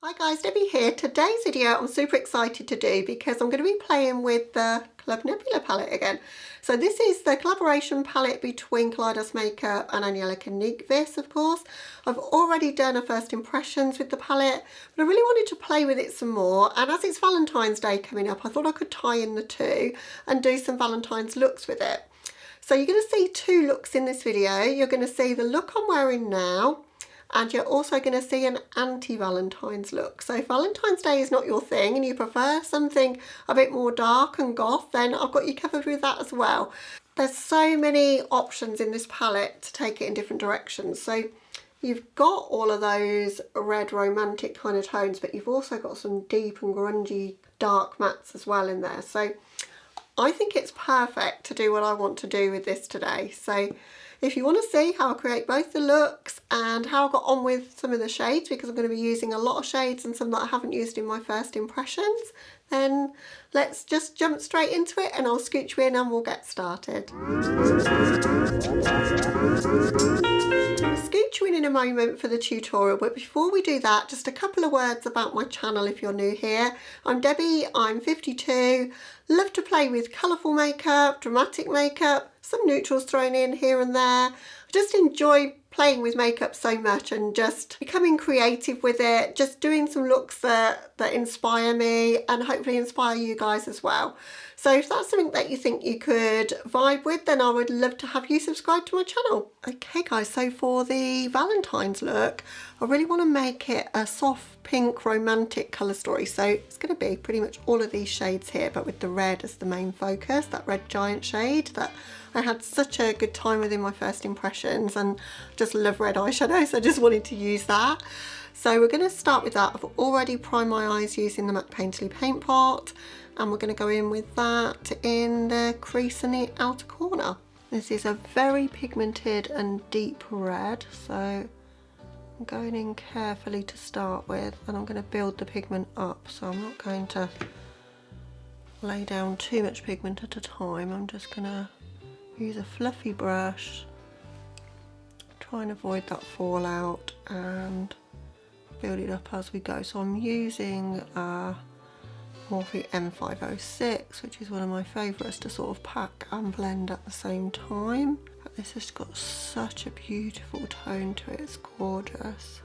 Hi guys, Debbie here. Today's video I'm super excited to do because I'm going to be playing with the Club Nebula palette again. So this is the collaboration palette between Kaleidos Makeup and ANGELICA NYQVIST, of course. I've already done a first impressions with the palette, but I really wanted to play with it some more, and as it's Valentine's Day coming up, I thought I could tie in the two and do some Valentine's looks with it. So you're going to see two looks in this video. You're going to see the look I'm wearing now, and you're also going to see an anti-Valentine's look. So if Valentine's Day is not your thing and you prefer something a bit more dark and goth, then I've got you covered with that as well. There's so many options in this palette to take it in different directions. So you've got all of those red romantic kind of tones, but you've also got some deep and grungy dark mattes as well in there. So I think it's perfect to do what I want to do with this today. So if you want to see how I create both the looks and how I got on with some of the shades, because I'm going to be using a lot of shades and some that I haven't used in my first impressions, then let's just jump straight into it and I'll scooch you in and we'll get started. I'll scooch you in a moment for the tutorial, but before we do that, just a couple of words about my channel if you're new here. I'm Debbie, I'm 52, love to play with colourful makeup, dramatic makeup, some neutrals thrown in here and there. I just enjoy playing with makeup so much and just becoming creative with it, just doing some looks that inspire me and hopefully inspire you guys as well. So if that's something that you think you could vibe with, then I would love to have you subscribe to my channel. Okay guys, so for the Valentine's look, I really want to make it a soft pink romantic colour story. So it's going to be pretty much all of these shades here, but with the red as the main focus, that red giant shade that I had such a good time with in my first impressions, and just love red eyeshadow, so I just wanted to use that. So we're going to start with that. I've already primed my eyes using the MAC Painterly Paint Pot, and we're going to go in with that in the crease in the outer corner. This is a very pigmented and deep red, so I'm going in carefully to start with, and I'm going to build the pigment up, so I'm not going to lay down too much pigment at a time. I'm just going to use a fluffy brush, try and avoid that fallout and build it up as we go. So I'm using Morphe M506, which is one of my favourites to sort of pack and blend at the same time. But this has got such a beautiful tone to it, it's gorgeous.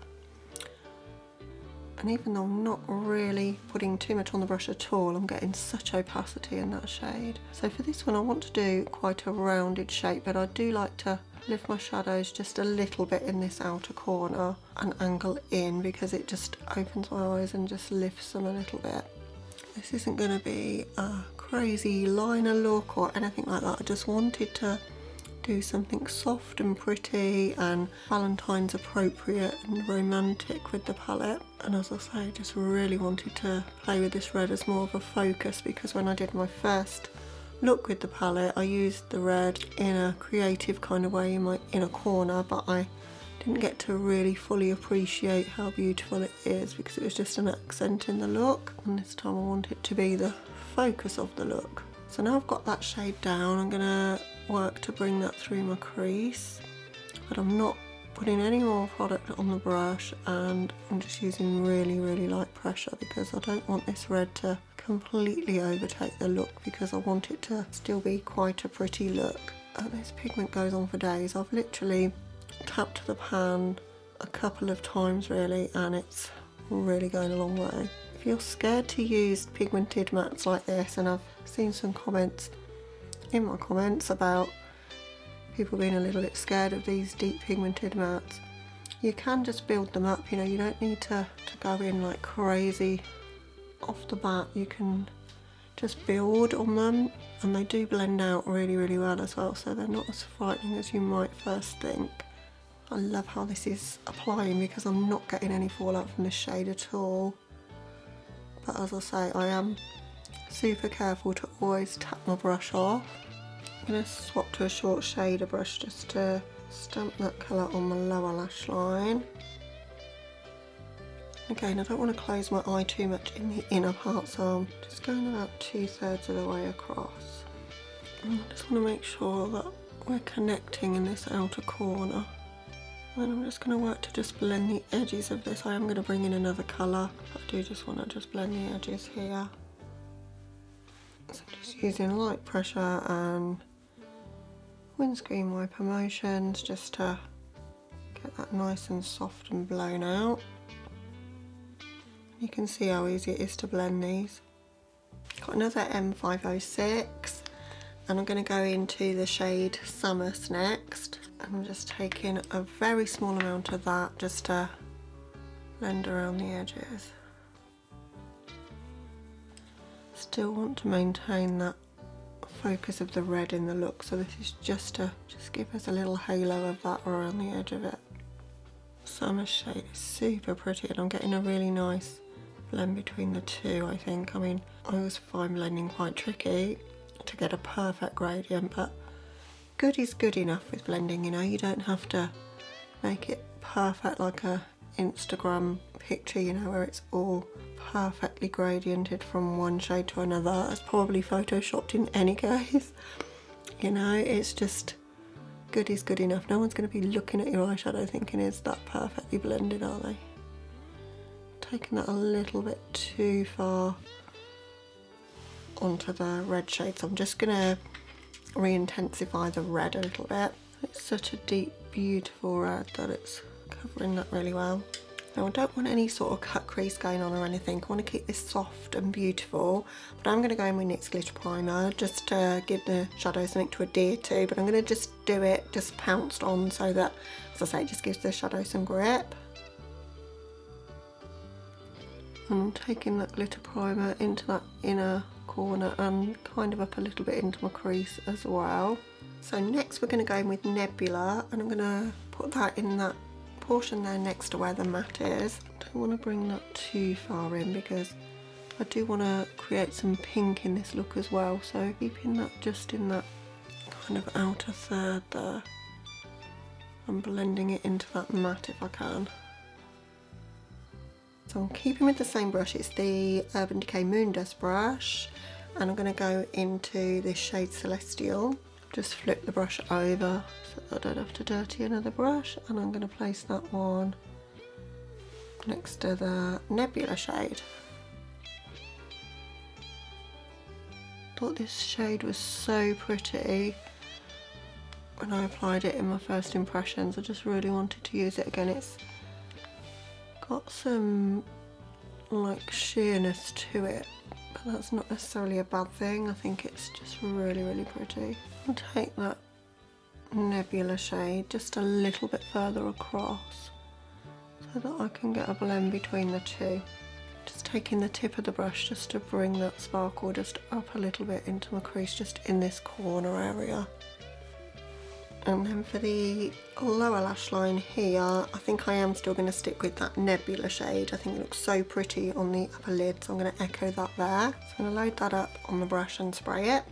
And even though I'm not really putting too much on the brush at all, I'm getting such opacity in that shade. So for this one I want to do quite a rounded shape, but I do like to lift my shadows just a little bit in this outer corner and angle in, because it just opens my eyes and just lifts them a little bit. This isn't going to be a crazy liner look or anything like that. I just wanted to do something soft and pretty and Valentine's appropriate and romantic with the palette. And as I say, just really wanted to play with this red as more of a focus, because when I did my first look with the palette I used the red in a creative kind of way in my inner corner, but I didn't get to really fully appreciate how beautiful it is because it was just an accent in the look, and this time I want it to be the focus of the look. So now I've got that shade down, I'm gonna work to bring that through my crease, but I'm not putting any more product on the brush, and I'm just using really light pressure because I don't want this red to completely overtake the look, because I want it to still be quite a pretty look. And this pigment goes on for days. I've literally tapped the pan a couple of times really, and it's really going a long way. If you're scared to use pigmented mattes like this, and I've seen some comments in my comments about people being a little bit scared of these deep pigmented mattes, you can just build them up, you know, you don't need to go in like crazy off the bat. You can just build on them, and they do blend out really well as well, so they're not as frightening as you might first think. I love how this is applying because I'm not getting any fallout from this shade at all. But as I say, I am super careful to always tap my brush off. I'm going to swap to a short shader brush just to stamp that colour on the lower lash line. Again, I don't want to close my eye too much in the inner part, so I'm just going about 2/3 of the way across. And I just want to make sure that we're connecting in this outer corner. And then I'm just going to work to just blend the edges of this. I am going to bring in another colour. I do just want to just blend the edges here. So just using light pressure and windscreen wiper motions just to get that nice and soft and blown out. You can see how easy it is to blend these. Got another M506 and I'm going to go into the shade Summer's next. I'm just taking a very small amount of that just to blend around the edges. Still want to maintain that focus of the red in the look, so this is just to give us a little halo of that around the edge of it. Summer's shade is super pretty and I'm getting a really nice blend between the two, I think. I mean, I always find blending quite tricky to get a perfect gradient, but good is good enough with blending, you know. You don't have to make it perfect like a Instagram picture, you know, where it's all perfectly gradiented from one shade to another. It's probably photoshopped in any case. You know, it's just good is good enough. No one's going to be looking at your eyeshadow thinking, is that perfectly blended, are they? Taking that a little bit too far onto the red shade, so I'm just going to re-intensify the red a little bit. It's such a deep, beautiful red that it's covering that really well. Now I don't want any sort of cut crease going on or anything. I want to keep this soft and beautiful, but I'm going to go in with NYX Glitter Primer just to give the shadow something to adhere to, but I'm going to just do it just pounced on so that, as I say, it just gives the shadow some grip. And I'm taking that glitter primer into that inner corner and kind of up a little bit into my crease as well. So next we're going to go in with Nebula, and I'm going to put that in that portion there next to where the matte is. I don't want to bring that too far in because I do want to create some pink in this look as well, so keeping that just in that kind of outer third there and blending it into that matte if I can. So I'm keeping with the same brush, it's the Urban Decay Moon Dust brush, and I'm going to go into this shade Celestial. Just flip the brush over so that I don't have to dirty another brush, and I'm going to place that one next to the Nebula shade. Thought this shade was so pretty when I applied it in my first impressions. I just really wanted to use it again. It's got some like sheerness to it, but that's not necessarily a bad thing. I think it's just really, really pretty. I'll take that Nebula shade just a little bit further across so that I can get a blend between the two. Just taking the tip of the brush just to bring that sparkle just up a little bit into my crease, just in this corner area. And then for the lower lash line here, I think I am still going to stick with that Nebula shade. I think it looks so pretty on the upper lid, so I'm going to echo that there. So I'm going to load that up on the brush and spray it.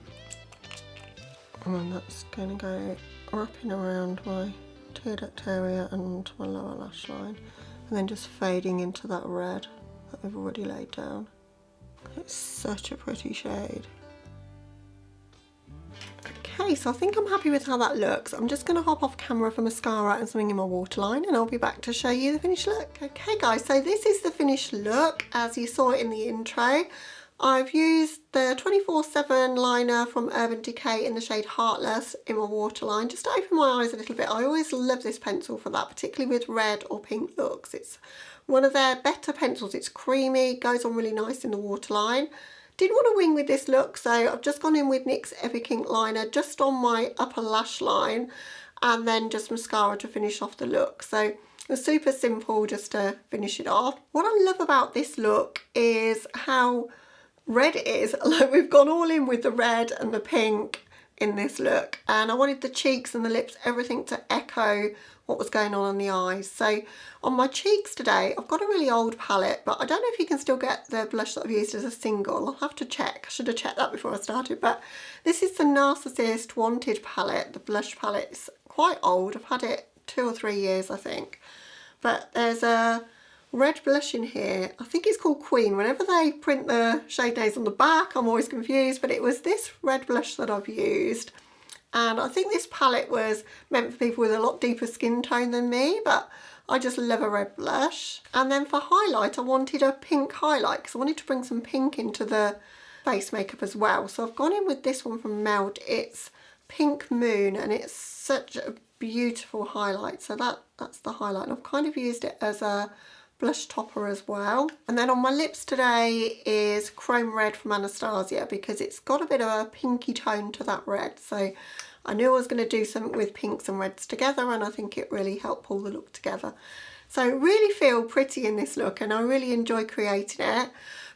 And then that's going to go wrapping around my tear duct area and my lower lash line. And then just fading into that red that we've already laid down. It's such a pretty shade. Okay, so I think I'm happy with how that looks. I'm just going to hop off camera for mascara and something in my waterline, and I'll be back to show you the finished look. Okay guys, so this is the finished look as you saw it in the intro. I've used the 24/7 liner from Urban Decay in the shade Heartless in my waterline just to open my eyes a little bit. I always love this pencil for that, particularly with red or pink looks. It's one of their better pencils. It's creamy, goes on really nice in the waterline. Didn't want to wing with this look, so I've just gone in with NYX Epic Ink Liner just on my upper lash line, and then just mascara to finish off the look. So it was super simple just to finish it off. What I love about this look is how red it is. Like, we've gone all in with the red and the pink in this look, and I wanted the cheeks and the lips, everything to echo what was going on the eyes. So on my cheeks today, I've got a really old palette, but I don't know if you can still get the blush that I've used as a single. I'll have to check. I should have checked that before I started, but this is the Narcissist Wanted palette. The blush palette is quite old. I've had it 2 or 3 years, I think. But there's a red blush in here. I think it's called Queen. Whenever they print the shade names on the back, I'm always confused, but it was this red blush that I've used. And I think this palette was meant for people with a lot deeper skin tone than me, but I just love a red blush. And then for highlight, I wanted a pink highlight because I wanted to bring some pink into the base makeup as well. So I've gone in with this one from Meld. It's Pink Moon, and it's such a beautiful highlight. So that's the highlight. And I've kind of used it as a blush topper as well. And then on my lips today is Chrome Red from Anastasia, because it's got a bit of a pinky tone to that red. So I knew I was going to do something with pinks and reds together, and I think it really helped pull the look together. So I really feel pretty in this look, and I really enjoy creating it.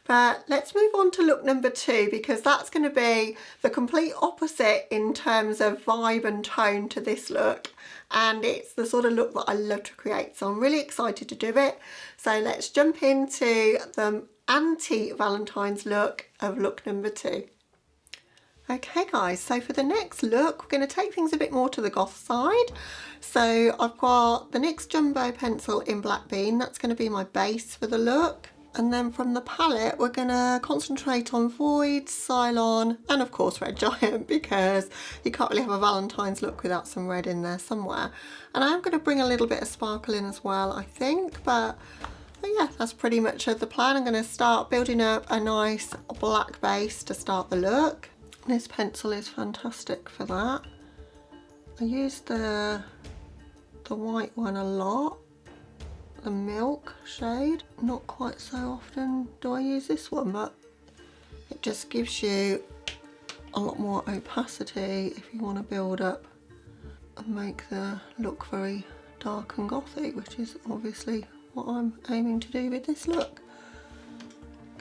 But let's move on to look number 2, because that's going to be the complete opposite in terms of vibe and tone to this look. And it's the sort of look that I love to create. So I'm really excited to do it. So let's jump into the anti-Valentine's look of look number 2. Okay guys, so for the next look, we're going to take things a bit more to the goth side. So I've got the NYX Jumbo pencil in Black Bean. That's going to be my base for the look. And then from the palette, we're going to concentrate on Void, Cylon, and of course Red Giant, because you can't really have a Valentine's look without some red in there somewhere. And I am going to bring a little bit of sparkle in as well, I think, but yeah, that's pretty much the plan. I'm going to start building up a nice black base to start the look. This pencil is fantastic for that. I use the white one a lot. The milk shade, not quite so often do I use this one, but it just gives you a lot more opacity if you want to build up and make the look very dark and gothy, which is obviously what I'm aiming to do with this look.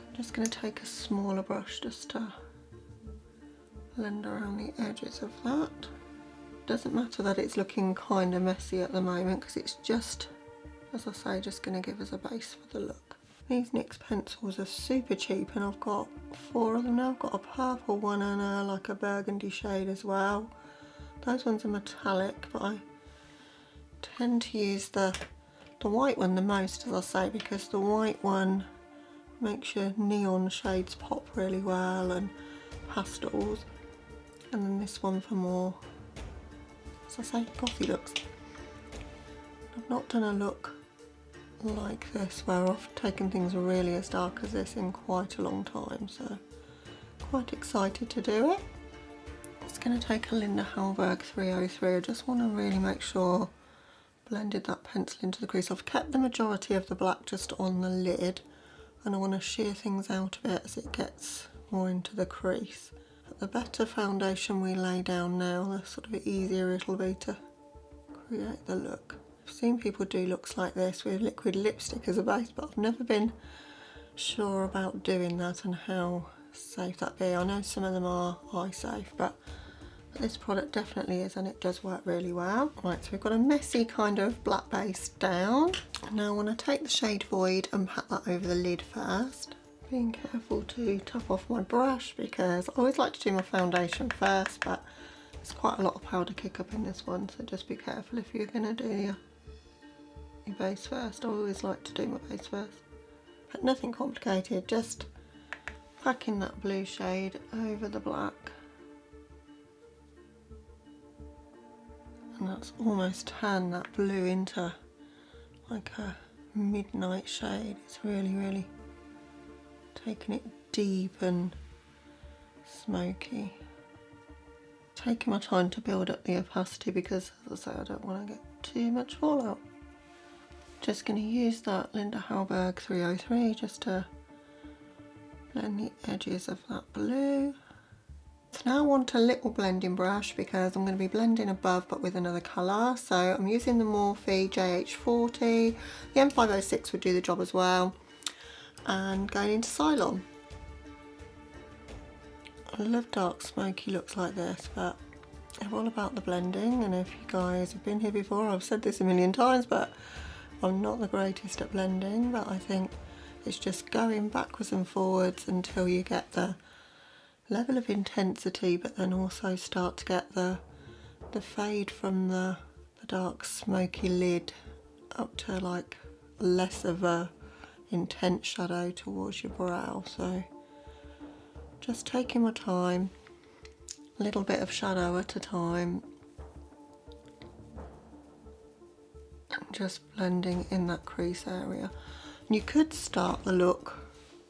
I'm just going to take a smaller brush just to blend around the edges of that. Doesn't matter that it's looking kind of messy at the moment, because it's just, as I say, just going to give us a base for the look. These NYX pencils are super cheap, and I've got 4 of them now. I've got a purple one and like a burgundy shade as well. Those ones are metallic, but I tend to use the white one the most, as I say, because the white one makes your neon shades pop really well, and pastels. And then this one for more, as I say, gothy looks. I've not done a look like this where I've taken things really as dark as this in quite a long time, so quite excited to do it. Just going to take a Linda Hallberg 303. I just want to really make sure I blended that pencil into the crease. I've kept the majority of the black just on the lid, and I want to shear things out a bit as it gets more into the crease. But the better foundation we lay down now, the sort of easier it'll be to create the look. I've seen people do looks like this with liquid lipstick as a base, but I've never been sure about doing that and how safe that be. I know some of them are eye safe, but this product definitely is, and it does work really well. Right, so we've got a messy kind of black base down. Now I want to take the shade Void and pat that over the lid first. Being careful to top off my brush, because I always like to do my foundation first, but there's quite a lot of powder kick up in this one, so just be careful if you're going to do your base first. I always like to do my base first. But nothing complicated, just packing that blue shade over the black. And that's almost turned that blue into like a midnight shade. It's really, really taking it deep and smoky. Taking my time to build up the opacity, because as I say, I don't want to get too much fallout. Just going to use that Linda Hallberg 303 just to blend the edges of that blue. So now I want a little blending brush, because I'm going to be blending above but with another colour. So I'm using the Morphe JH40, the M506 would do the job as well, and going into Cylon. I love dark smoky looks like this, but they're all about the blending, and if you guys have been here before, I've said this a million times, but I'm not the greatest at blending. But I think it's just going backwards and forwards until you get the level of intensity, but then also start to get the fade from the dark smoky lid up to like less of a intense shadow towards your brow. So just taking my time little bit of shadow at a time. Just blending in that crease area. And you could start the look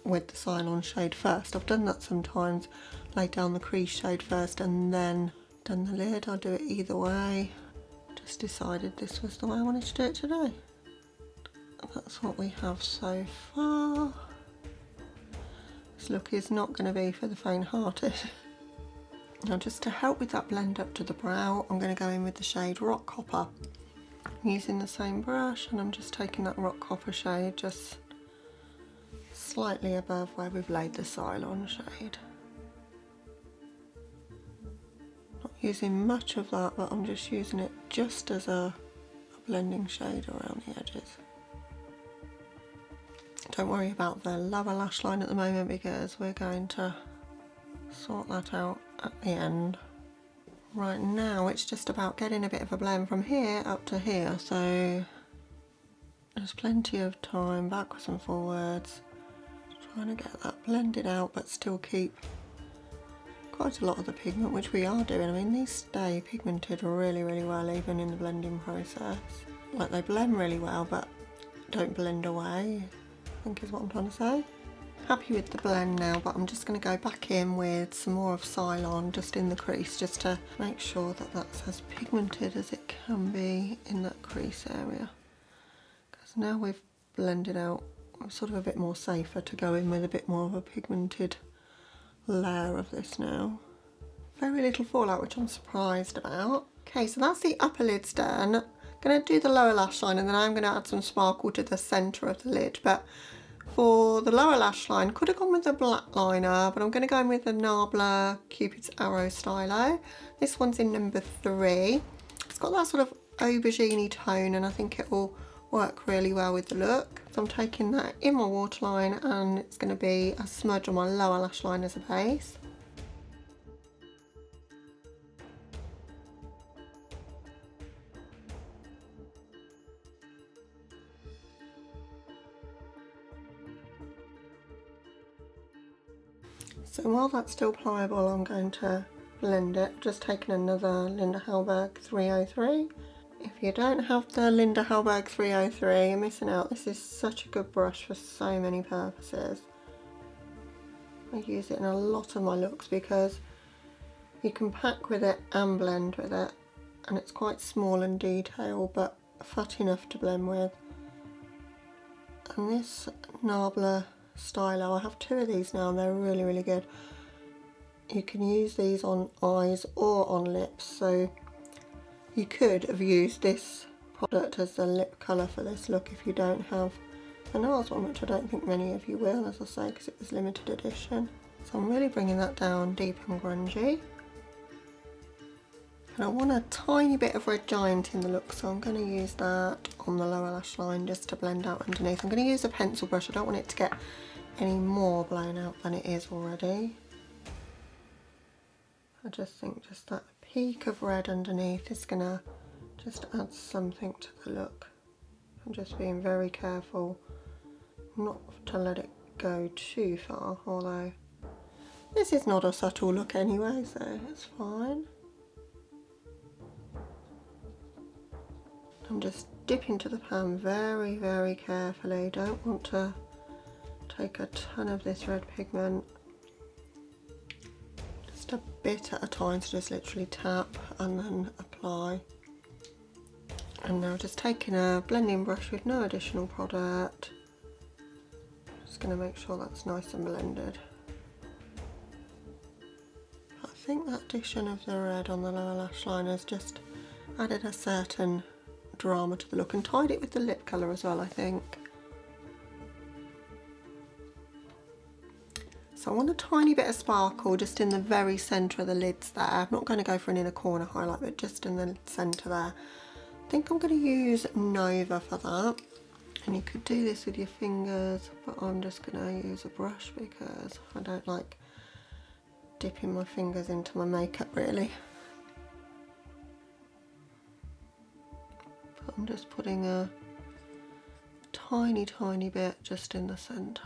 with the Cylon shade first. I've done that sometimes, laid down the crease shade first and then done the lid. I'll do it either way. Just decided this was the way I wanted to do it today. That's what we have so far. This look is not going to be for the faint-hearted. Now just to help with that blend up to the brow, I'm going to go in with the shade Rock Copper. I'm using the same brush and I'm just taking that Rock Copper shade just slightly above where we've laid the Cylon shade. Not using much of that, but I'm just using it just as a blending shade around the edges. Don't worry about the lower lash line at the moment because we're going to sort that out at the end. Right now it's just about getting a bit of a blend from here up to here, so there's plenty of time backwards and forwards, trying to get that blended out but still keep quite a lot of the pigment, which we are doing. I mean, these stay pigmented really well even in the blending process. Like, they blend really well but don't blend away, I think is what I'm trying to say. Happy with the blend now, but I'm just going to go back in with some more of Cylon just in the crease, just to make sure that that's as pigmented as it can be in that crease area. Because now we've blended out, I'm sort of a bit more safer to go in with a bit more of a pigmented layer of this now. Very little fallout, which I'm surprised about. Okay, so that's the upper lids done. I'm going to do the lower lash line and then I'm going to add some sparkle to the centre of the lid. But for the lower lash line, could have gone with a black liner, but I'm going to go in with the Narbla Cupid's Arrow Stylo. This one's in number 3. It's got that sort of aubergine tone and I think it will work really well with the look. So I'm taking that in my waterline and it's going to be a smudge on my lower lash line as a base. So while that's still pliable, I'm going to blend it. Just taking another Linda Hallberg 303. If you don't have the Linda Hallberg 303, you're missing out. This is such a good brush for so many purposes. I use it in a lot of my looks because you can pack with it and blend with it, and it's quite small and detailed but fat enough to blend with. And this Narbla Stylo, I have 2 of these now and they're really good. You can use these on eyes or on lips, so you could have used this product as the lip colour for this look if you don't have a Nars one, which I don't think many of you will, as I say, because it was limited edition. So I'm really bringing that down deep and grungy. And I want a tiny bit of Red Giant in the look, so I'm going to use that on the lower lash line just to blend out underneath. I'm going to use a pencil brush, I don't want it to get any more blown out than it is already. I just think just that peak of red underneath is going to just add something to the look. I'm just being very careful not to let it go too far, although this is not a subtle look anyway, so it's fine. I'm just dipping to the pan very carefully. Don't want to take a ton of this red pigment. Just a bit at a time, so just literally tap and then apply. And now just taking a blending brush with no additional product. Just going to make sure that's nice and blended. I think that addition of the red on the lower lash line has just added a certain drama to the look and tied it with the lip colour as well, I think. So I want a tiny bit of sparkle just in the very centre of the lids there. I'm not going to go for an inner corner highlight, but just in the centre there. I think I'm going to use Nova for that. And you could do this with your fingers, but I'm just going to use a brush because I don't like dipping my fingers into my makeup really. But I'm just putting a tiny bit just in the centre.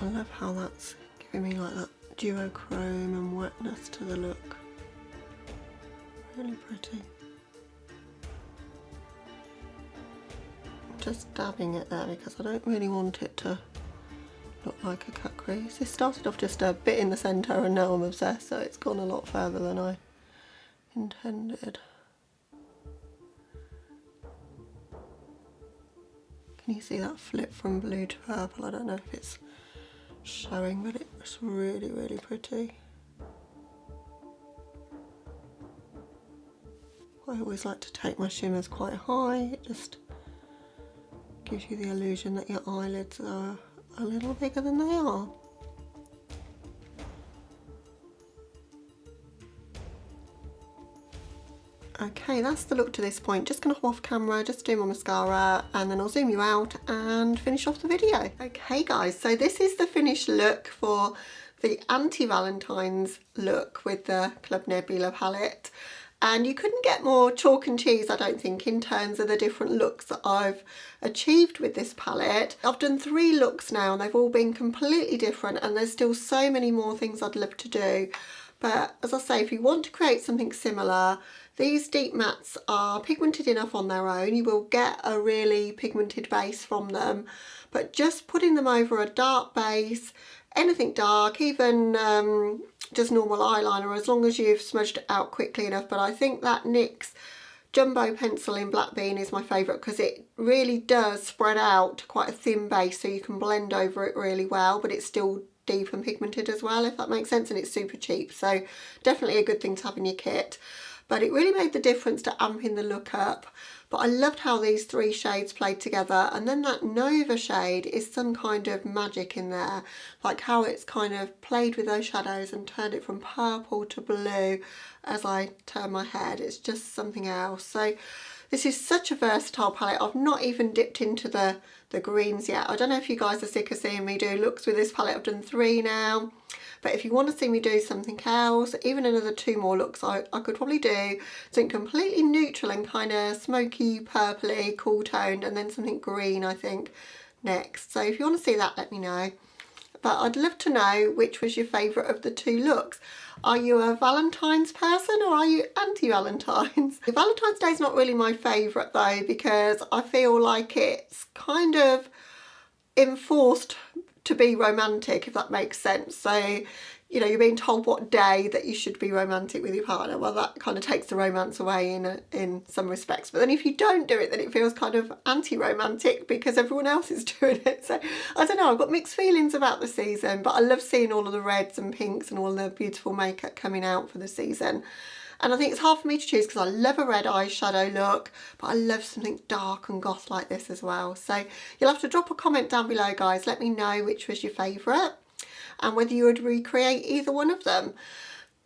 I love how that's giving me like that duochrome and wetness to the look. Really pretty. I'm just dabbing it there because I don't really want it to look like a cut crease. This started off just a bit in the centre and now I'm obsessed, so it's gone a lot further than I intended. Can you see that flip from blue to purple? I don't know if it's showing, but it's really, really pretty. I always like to take my shimmers quite high. It just gives you the illusion that your eyelids are a little bigger than they are. Okay, that's the look to this point. Just gonna hop off camera, just do my mascara, and then I'll zoom you out and finish off the video. Okay guys, so this is the finished look for the anti-valentines look with the Club Nebula palette. And you couldn't get more chalk and cheese, I don't think, in terms of the different looks that I've achieved with this palette. I've done 3 looks now and they've all been completely different, and there's still so many more things I'd love to do. But as I say, if you want to create something similar, these deep mattes are pigmented enough on their own. You will get a really pigmented base from them, but just putting them over a dark base, anything dark, even just normal eyeliner, as long as you've smudged it out quickly enough. But I think that NYX Jumbo pencil in Black Bean is my favourite because it really does spread out to quite a thin base, so you can blend over it really well, but it's still deep and pigmented as well, if that makes sense, and it's super cheap, so definitely a good thing to have in your kit. But it really made the difference to amping the look up. But I loved how these 3 shades played together, and then that Nova shade is some kind of magic in there, like how it's kind of played with those shadows and turned it from purple to blue as I turn my head. It's just something else. So this is such a versatile palette. I've not even dipped into the greens yet. I don't know if you guys are sick of seeing me do looks with this palette. I've done 3 now. But if you want to see me do something else, even another 2 more looks, I could probably do something completely neutral and kind of smoky, purpley, cool toned, and then something green, I think, next. So if you want to see that, let me know. But I'd love to know which was your favourite of the 2 looks. Are you a Valentine's person or are you anti-Valentine's? Valentine's Day is not really my favourite though, because I feel like it's kind of enforced to be romantic, if that makes sense. So, you know, you're being told what day that you should be romantic with your partner. Well, that kind of takes the romance away in some respects. But then if you don't do it, then it feels kind of anti-romantic because everyone else is doing it. So I don't know, I've got mixed feelings about the season, but I love seeing all of the reds and pinks and all the beautiful makeup coming out for the season. And I think it's hard for me to choose because I love a red eyeshadow look, but I love something dark and goth like this as well. So you'll have to drop a comment down below, guys. Let me know which was your favourite and whether you would recreate either one of them.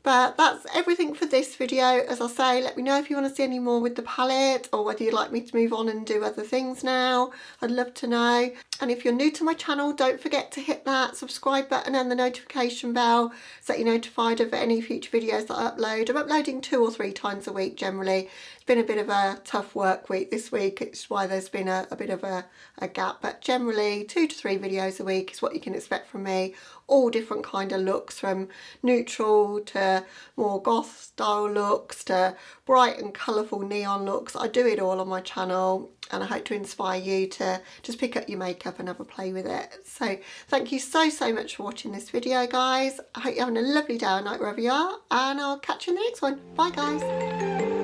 But that's everything for this video. As I say, let me know if you want to see any more with the palette or whether you'd like me to move on and do other things now. I'd love to know. And if you're new to my channel, don't forget to hit that subscribe button and the notification bell so that you're notified of any future videos that I upload. I'm uploading 2 or 3 times a week generally. It's been a bit of a tough work week this week. It's why there's been a bit of a gap. But generally 2 to 3 videos a week is what you can expect from me. All different kind of looks, from neutral to more goth style looks to bright and colourful neon looks. I do it all on my channel, and I hope to inspire you to just pick up your makeup and have a play with it. So thank you so much for watching this video, guys. I hope you're having a lovely day or night wherever you are, and I'll catch you in the next one. Bye guys.